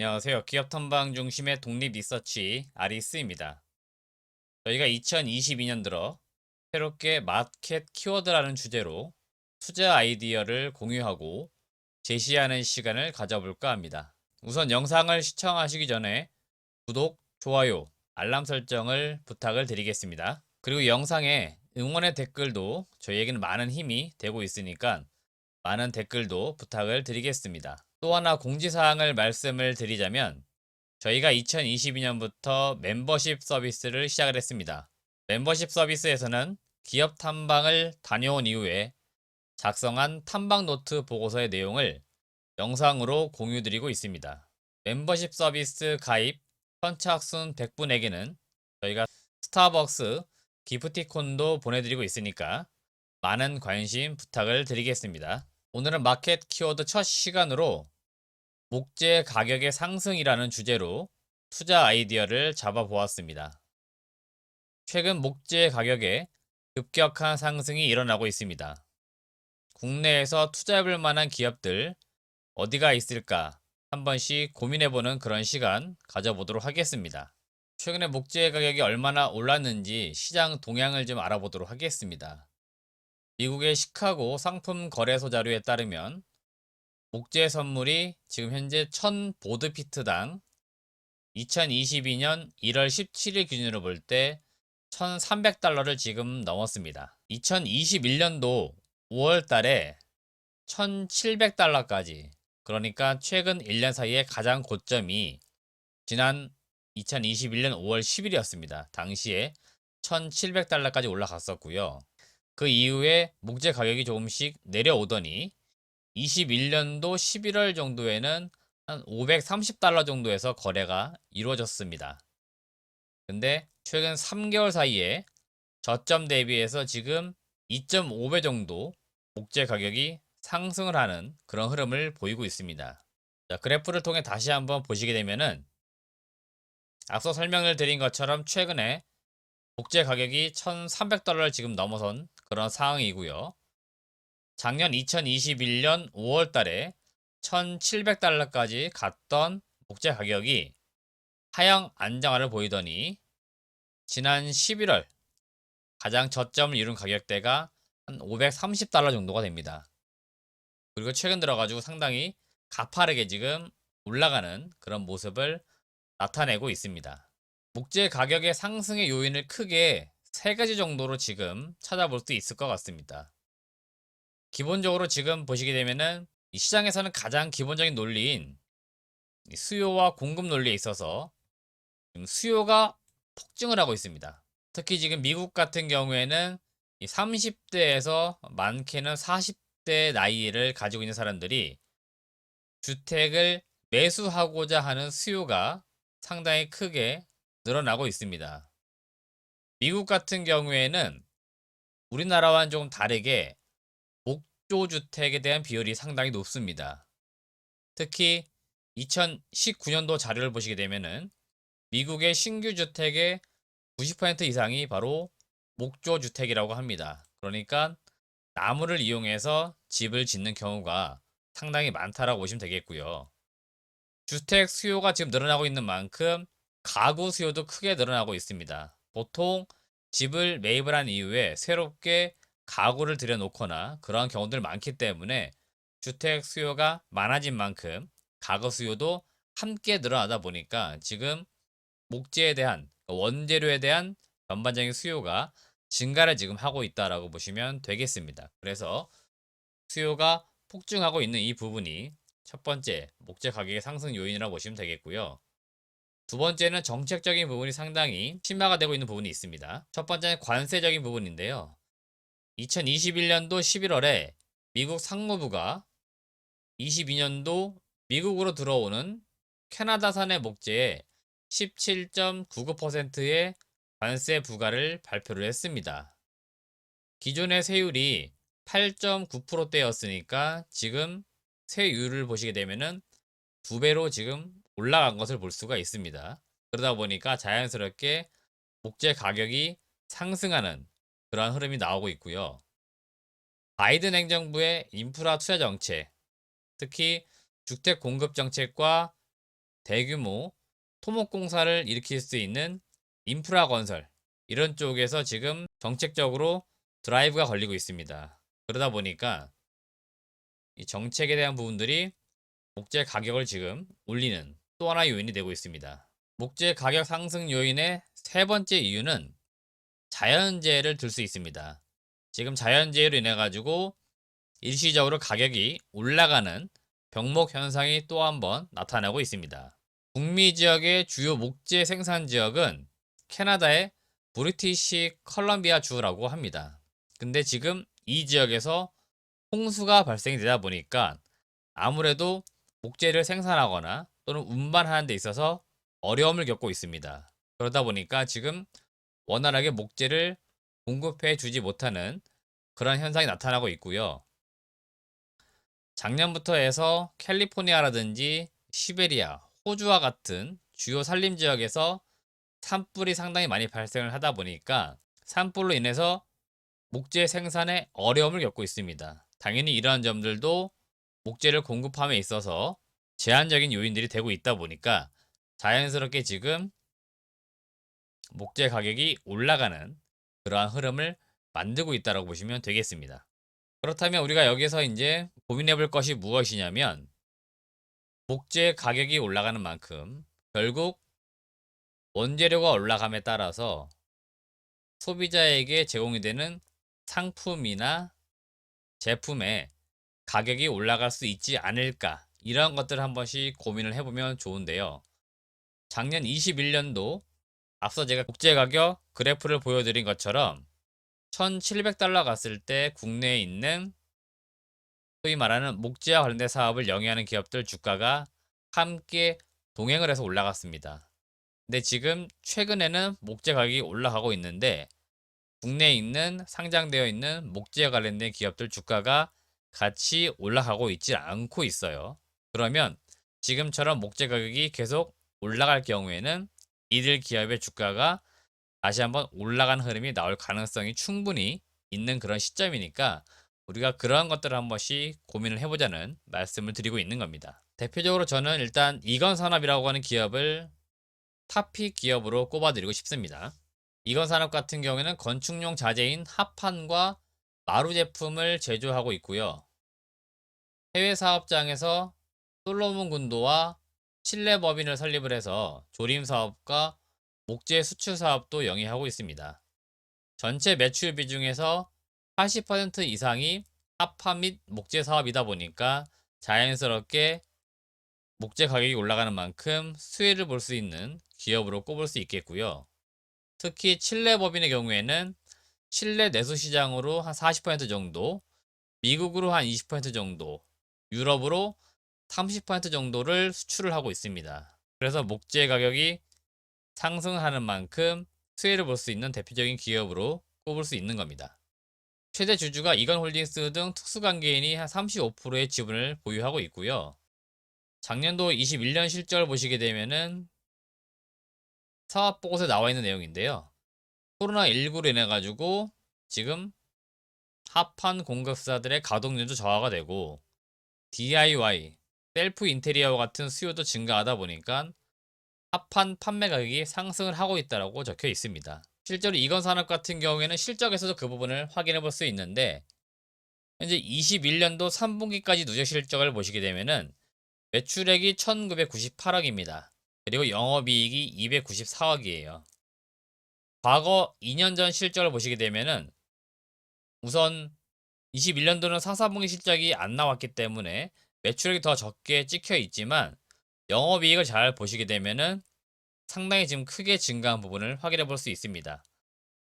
안녕하세요. 기업 탐방 중심의 독립 리서치 아리스입니다. 저희가 2022년 들어 새롭게 마켓 키워드라는 주제로 투자 아이디어를 공유하고 제시하는 시간을 가져볼까 합니다. 우선 영상을 시청하시기 전에 구독, 좋아요, 알람 설정을 부탁을 드리겠습니다. 그리고 영상에 응원의 댓글도 저희에게는 많은 힘이 되고 있으니까 많은 댓글도 부탁을 드리겠습니다. 또 하나 공지사항을 말씀을 드리자면 저희가 2022년부터 멤버십 서비스를 시작을 했습니다. 멤버십 서비스에서는 기업 탐방을 다녀온 이후에 작성한 탐방 노트 보고서의 내용을 영상으로 공유드리고 있습니다. 멤버십 서비스 가입 선착순 100분에게는 저희가 스타벅스 기프티콘도 보내드리고 있으니까 많은 관심 부탁을 드리겠습니다. 오늘은 마켓 키워드 첫 시간으로 목재 가격의 상승이라는 주제로 투자 아이디어를 잡아보았습니다. 최근 목재 가격에 급격한 상승이 일어나고 있습니다. 국내에서 투자해볼 만한 기업들 어디가 있을까 한 번씩 고민해보는 그런 시간 가져보도록 하겠습니다. 최근에 목재 가격이 얼마나 올랐는지 시장 동향을 좀 알아보도록 하겠습니다. 미국의 시카고 상품 거래소 자료에 따르면 목재 선물이 지금 현재 1000 보드피트당 2022년 1월 17일 기준으로 볼 때 1300달러를 지금 넘었습니다. 2021년도 5월 달에 1700달러까지, 그러니까 최근 1년 사이에 가장 고점이 지난 2021년 5월 10일이었습니다. 당시에 1700달러까지 올라갔었고요. 그 이후에 목재 가격이 조금씩 내려오더니 21년도 11월 정도에는 한 530달러 정도에서 거래가 이루어졌습니다. 근데 최근 3개월 사이에 저점 대비해서 지금 2.5배 정도 목재 가격이 상승을 하는 그런 흐름을 보이고 있습니다. 자, 그래프를 통해 다시 한번 보시게 되면은 앞서 설명을 드린 것처럼 최근에 목재 가격이 1300달러를 지금 넘어선 그런 상황이고요. 작년 2021년 5월 달에 1700달러까지 갔던 목재 가격이 하향 안정화를 보이더니 지난 11월 가장 저점을 이룬 가격대가 한 530달러 정도가 됩니다. 그리고 최근 들어가지고 상당히 가파르게 지금 올라가는 그런 모습을 나타내고 있습니다. 목재 가격의 상승의 요인을 크게 세 가지 정도로 지금 찾아볼 수 있을 것 같습니다. 기본적으로 지금 보시게 되면은 이 시장에서는 가장 기본적인 논리인 수요와 공급 논리에 있어서 지금 수요가 폭증을 하고 있습니다. 특히 지금 미국 같은 경우에는 이 30대에서 많게는 40대 나이를 가지고 있는 사람들이 주택을 매수하고자 하는 수요가 상당히 크게 늘어나고 있습니다. 미국 같은 경우에는 우리나라와는 조금 다르게 목조 주택에 대한 비율이 상당히 높습니다. 특히 2019년도 자료를 보시게 되면은 미국의 신규 주택의 90% 이상이 바로 목조 주택이라고 합니다. 그러니까 나무를 이용해서 집을 짓는 경우가 상당히 많다라고 보시면 되겠고요. 주택 수요가 지금 늘어나고 있는 만큼 가구 수요도 크게 늘어나고 있습니다. 보통 집을 매입을 한 이후에 새롭게 가구를 들여놓거나 그러한 경우들 많기 때문에 주택 수요가 많아진 만큼 가구 수요도 함께 늘어나다 보니까 지금 목재에 대한 원재료에 대한 전반적인 수요가 증가를 지금 하고 있다라고 보시면 되겠습니다. 그래서 수요가 폭증하고 있는 이 부분이 첫 번째 목재 가격의 상승 요인이라고 보시면 되겠고요. 두 번째는 정책적인 부분이 상당히 심화가 되고 있는 부분이 있습니다. 첫 번째는 관세적인 부분인데요. 2021년도 11월에 미국 상무부가 22년도 미국으로 들어오는 캐나다산의 목재에 17.99%의 관세 부과를 발표를 했습니다. 기존의 세율이 8.9%대였으니까 지금 세율을 보시게 되면은 두 배로 지금 올라간 것을 볼 수가 있습니다. 그러다 보니까 자연스럽게 목재 가격이 상승하는 그러한 흐름이 나오고 있고요. 바이든 행정부의 인프라 투자 정책, 특히 주택 공급 정책과 대규모 토목공사를 일으킬 수 있는 인프라 건설, 이런 쪽에서 지금 정책적으로 드라이브가 걸리고 있습니다. 그러다 보니까 이 정책에 대한 부분들이 목재 가격을 지금 올리는 또 하나의 요인이 되고 있습니다. 목재 가격 상승 요인의 세 번째 이유는 자연재해를 들 수 있습니다. 지금 자연재해로 인해 가지고 일시적으로 가격이 올라가는 병목 현상이 또 한 번 나타나고 있습니다. 북미 지역의 주요 목재 생산 지역은 캐나다의 브리티시 컬럼비아 주라고 합니다. 근데 지금 이 지역에서 홍수가 발생이 되다 보니까 아무래도 목재를 생산하거나 또는 운반하는 데 있어서 어려움을 겪고 있습니다. 그러다 보니까 지금 원활하게 목재를 공급해 주지 못하는 그런 현상이 나타나고 있고요. 작년부터 해서 캘리포니아라든지 시베리아, 호주와 같은 주요 산림 지역에서 산불이 상당히 많이 발생을 하다 보니까 산불로 인해서 목재 생산에 어려움을 겪고 있습니다. 당연히 이러한 점들도 목재를 공급함에 있어서 제한적인 요인들이 되고 있다 보니까 자연스럽게 지금 목재 가격이 올라가는 그러한 흐름을 만들고 있다고 보시면 되겠습니다. 그렇다면 우리가 여기서 이제 고민해 볼 것이 무엇이냐면, 목재 가격이 올라가는 만큼 결국 원재료가 올라감에 따라서 소비자에게 제공이 되는 상품이나 제품의 가격이 올라갈 수 있지 않을까, 이런 것들을 한 번씩 고민을 해보면 좋은데요. 작년 21년도 앞서 제가 목재 가격 그래프를 보여드린 것처럼 1700달러 갔을 때 국내에 있는 소위 말하는 목재와 관련된 사업을 영위하는 기업들 주가가 함께 동행을 해서 올라갔습니다. 근데 지금 최근에는 목재 가격이 올라가고 있는데 국내에 있는 상장되어 있는 목재와 관련된 기업들 주가가 같이 올라가고 있지 않고 있어요. 그러면 지금처럼 목재 가격이 계속 올라갈 경우에는 이들 기업의 주가가 다시 한번 올라가는 흐름이 나올 가능성이 충분히 있는 그런 시점이니까 우리가 그러한 것들을 한 번씩 고민을 해보자는 말씀을 드리고 있는 겁니다. 대표적으로 저는 일단 이건산업이라고 하는 기업을 탑픽 기업으로 꼽아드리고 싶습니다. 이건산업 같은 경우에는 건축용 자재인 합판과 마루 제품을 제조하고 있고요. 해외 사업장에서 솔로몬 군도와 칠레 법인을 설립을 해서 조림 사업과 목재 수출 사업도 영위하고 있습니다. 전체 매출 비중에서 80% 이상이 합판 및 목재 사업이다 보니까 자연스럽게 목재 가격이 올라가는 만큼 수혜를 볼 수 있는 기업으로 꼽을 수 있겠고요. 특히 칠레 법인의 경우에는 칠레 내수 시장으로 한 40% 정도, 미국으로 한 20% 정도, 유럽으로 30% 정도를 수출을 하고 있습니다. 그래서 목재 가격이 상승하는 만큼 수혜를 볼 수 있는 대표적인 기업으로 꼽을 수 있는 겁니다. 최대 주주가 이건홀딩스 등 특수관계인이 한 35%의 지분을 보유하고 있고요. 작년도 21년 실적을 보시게 되면은 사업보고서에 나와 있는 내용인데요. 코로나19로 인해 가지고 지금 합판 공급사들의 가동률도 저하가 되고 DIY, 셀프 인테리어와 같은 수요도 증가하다 보니까 합판 판매 가격이 상승을 하고 있다고 적혀 있습니다. 실제로 이건산업 같은 경우에는 실적에서도 그 부분을 확인해 볼 수 있는데 현재 21년도 3분기까지 누적 실적을 보시게 되면은 매출액이 1998억입니다. 그리고 영업이익이 294억이에요. 과거 2년 전 실적을 보시게 되면은 우선 21년도는 4, 4분기 실적이 안 나왔기 때문에 매출액이 더 적게 찍혀 있지만 영업이익을 잘 보시게 되면은 상당히 지금 크게 증가한 부분을 확인해 볼 수 있습니다.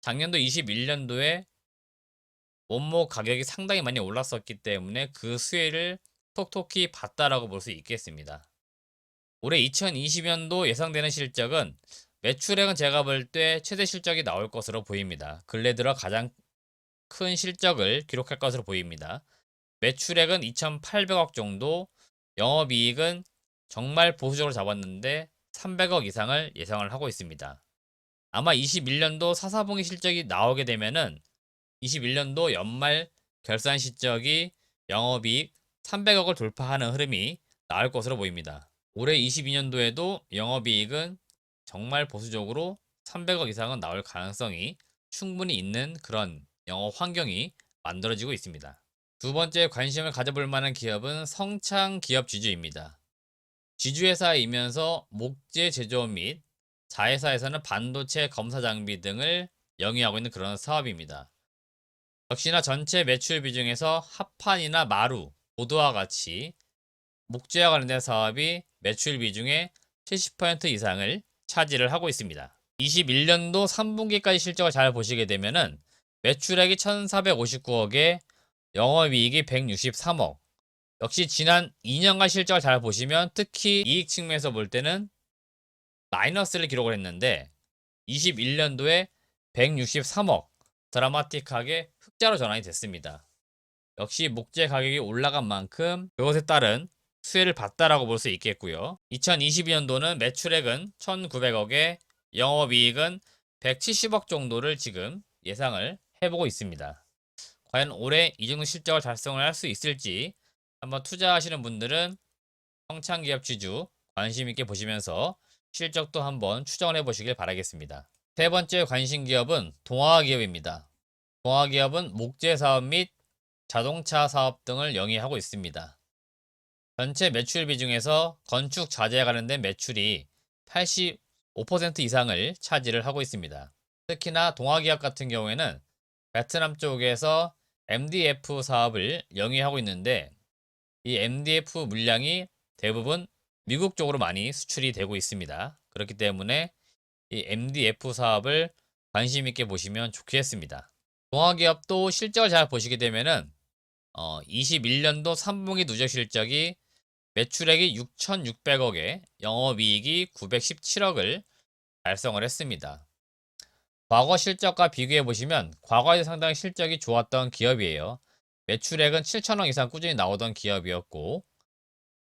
작년도 21년도에 원목 가격이 상당히 많이 올랐었기 때문에 그 수혜를 톡톡히 봤다라고 볼 수 있겠습니다. 올해 2020년도 예상되는 실적은 매출액은 제가 볼 때 최대 실적이 나올 것으로 보입니다. 근래 들어 가장 큰 실적을 기록할 것으로 보입니다. 매출액은 2,800억 정도, 영업이익은 정말 보수적으로 잡았는데 300억 이상을 예상을 하고 있습니다. 아마 21년도 4, 4분기 실적이 나오게 되면은 21년도 연말 결산 실적이 영업이익 300억을 돌파하는 흐름이 나올 것으로 보입니다. 올해 22년도에도 영업이익은 정말 보수적으로 300억 이상은 나올 가능성이 충분히 있는 그런 영업 환경이 만들어지고 있습니다. 두 번째 관심을 가져볼 만한 기업은 성창 기업 지주입니다. 지주회사이면서 목재 제조업 및 자회사에서는 반도체 검사 장비 등을 영위하고 있는 그런 사업입니다. 역시나 전체 매출 비중에서 합판이나 마루, 보드와 같이 목재와 관련된 사업이 매출 비중의 70% 이상을 차지를 하고 있습니다. 21년도 3분기까지 실적을 잘 보시게 되면은 매출액이 1,459억에 영업이익이 163억. 역시 지난 2년간 실적을 잘 보시면 특히 이익 측면에서 볼 때는 마이너스를 기록을 했는데 21년도에 163억 드라마틱하게 흑자로 전환이 됐습니다. 역시 목재 가격이 올라간 만큼 그것에 따른 수혜를 봤다라고 볼 수 있겠고요. 2022년도는 매출액은 1,900억에 영업이익은 170억 정도를 지금 예상을 해보고 있습니다. 과연 올해 이 정도 실적을 달성을 할 수 있을지 한번 투자하시는 분들은 성창기업 지주 관심 있게 보시면서 실적도 한번 추정을 해보시길 바라겠습니다. 세 번째 관심 기업은 동화기업입니다. 동화기업은 목재 사업 및 자동차 사업 등을 영위하고 있습니다. 전체 매출 비중에서 건축 자재에 관련된 매출이 85% 이상을 차지를 하고 있습니다. 특히나 동화기업 같은 경우에는 베트남 쪽에서 MDF 사업을 영위하고 있는데 이 MDF 물량이 대부분 미국 쪽으로 많이 수출이 되고 있습니다. 그렇기 때문에 이 MDF 사업을 관심 있게 보시면 좋겠습니다. 동화기업도 실적을 잘 보시게 되면은 21년도 3분기 누적 실적이 매출액이 6,600억에 영업이익이 917억을 달성을 했습니다. 과거 실적과 비교해 보시면 과거에 상당히 실적이 좋았던 기업이에요. 매출액은 7천억 이상 꾸준히 나오던 기업이었고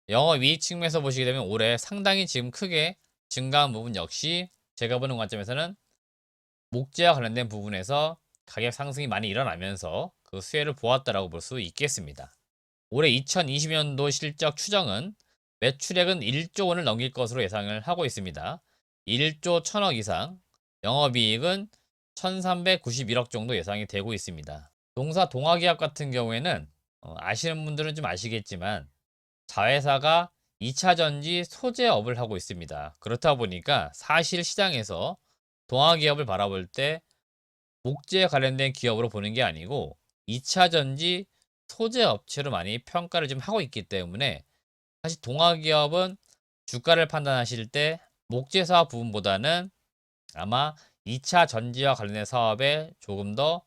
영업이익 측면에서 보시게 되면 올해 상당히 지금 크게 증가한 부분 역시 제가 보는 관점에서는 목재와 관련된 부분에서 가격 상승이 많이 일어나면서 그 수혜를 보았다라고 볼 수 있겠습니다. 올해 2020년도 실적 추정은 매출액은 1조 원을 넘길 것으로 예상을 하고 있습니다. 1조 1000억 이상, 영업이익은 1391억 정도 예상이 되고 있습니다. 동사 동화기업 같은 경우에는 아시는 분들은 좀 아시겠지만 자회사가 2차 전지 소재업을 하고 있습니다. 그렇다 보니까 사실 시장에서 동화기업을 바라볼 때 목재에 관련된 기업으로 보는 게 아니고 2차 전지 소재 업체로 많이 평가를 좀 하고 있기 때문에 사실 동화기업은 주가를 판단하실 때 목재 사업 부분보다는 아마 2차 전지와 관련된 사업에 조금 더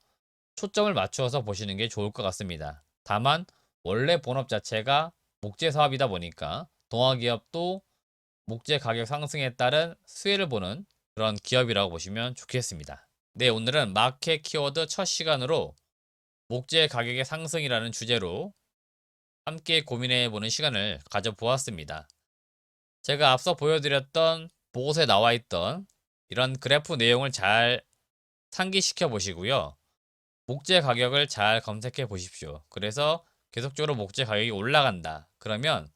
초점을 맞추어서 보시는 게 좋을 것 같습니다. 다만 원래 본업 자체가 목재 사업이다 보니까 동화기업도 목재 가격 상승에 따른 수혜를 보는 그런 기업이라고 보시면 좋겠습니다. 네, 오늘은 마켓 키워드 첫 시간으로 목재 가격의 상승이라는 주제로 함께 고민해보는 시간을 가져보았습니다. 제가 앞서 보여드렸던 보고서에 나와 있던 이런 그래프 내용을 잘 상기시켜 보시고요. 목재 가격을 잘 검색해 보십시오. 그래서 계속적으로 목재 가격이 올라간다. 그러면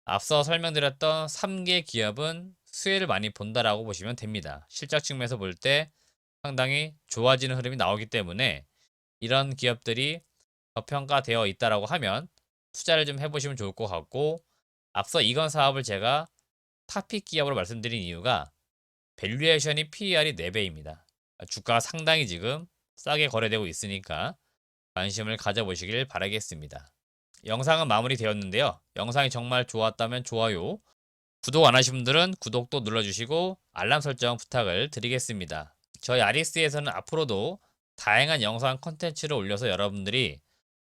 앞서 설명드렸던 3개 기업은 수혜를 많이 본다라고 보시면 됩니다. 실적 측면에서 볼 때 상당히 좋아지는 흐름이 나오기 때문에 이런 기업들이 저평가되어 있다라고 하면 투자를 좀 해보시면 좋을 것 같고 앞서 이건 사업을 제가 탑픽 기업으로 말씀드린 이유가 밸류에이션이 PER이 4배입니다. 주가가 상당히 지금 싸게 거래되고 있으니까 관심을 가져보시길 바라겠습니다. 영상은 마무리되었는데요. 영상이 정말 좋았다면 좋아요, 구독 안 하신 분들은 구독도 눌러주시고 알람 설정 부탁을 드리겠습니다. 저희 아리스에서는 앞으로도 다양한 영상 콘텐츠를 올려서 여러분들이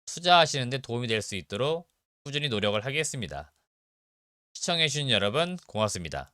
투자하시는 데 도움이 될 수 있도록 꾸준히 노력을 하겠습니다. 시청해주신 여러분 고맙습니다.